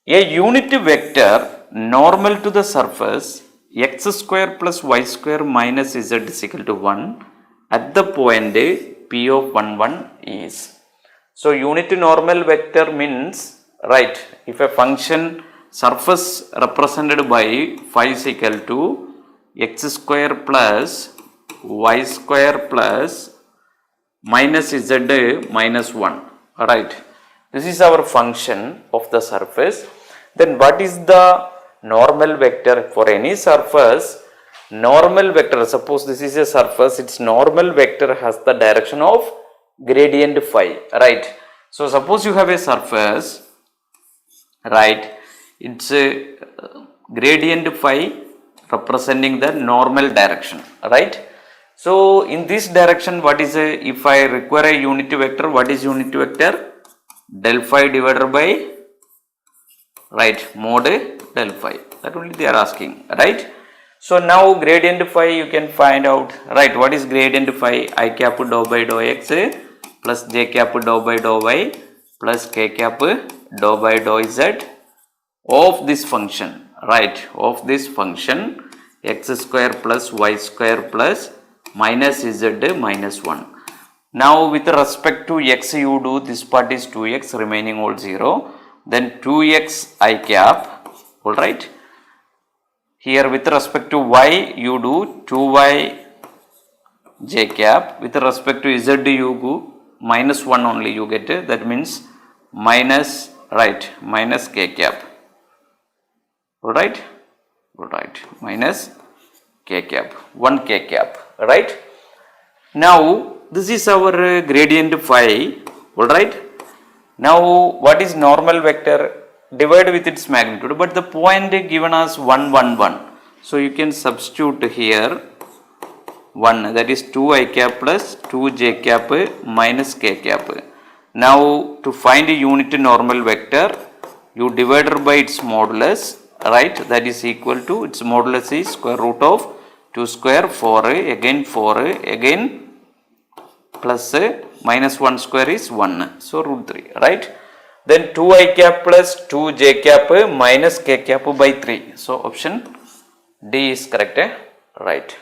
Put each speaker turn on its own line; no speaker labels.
A unit vector normal to the surface x square plus y square minus z is equal to 1 at the point P of 1, 1 is. So, unit normal vector means, right, if a function surface represented by phi is equal to x square plus y square plus minus z minus 1, right. This is our function of the surface. Then what is the normal vector for any surface? Normal vector, suppose this is a surface, its normal vector has the direction of gradient phi, right. So, suppose you have a surface, right, it's a gradient phi representing the normal direction, right. So, in this direction, what is if I require a unit vector, what is unit vector? Del phi divided by, right, mod del phi, that only they are asking, right. So, now gradient phi you can find out, right, what is gradient phi? I cap dou by dou x plus j cap dou by dou y plus k cap dou by dou z of this function, right, of this function x square plus y square plus minus z minus 1. Now, with respect to x you do this part is 2x remaining all 0, then 2x I cap, alright. Here with respect to y you do 2y j cap, with respect to z you go minus 1 only you get, that means minus, right, minus k cap, alright, alright, minus k cap, 1 k cap, right. Now, this is our gradient phi, alright. Now, what is normal vector? Divide with its magnitude, but the point given as 1, 1, 1. So, you can substitute here 1, that is 2 I cap plus 2 j cap minus k cap. Now, to find a unit normal vector, you divide by its modulus, right, that is equal to, its modulus is square root of 2 square 4, again 4, again plus minus 1 square is 1, so root 3, right. Then 2 I cap plus 2 j cap minus k cap by 3. So, option D is correct, right.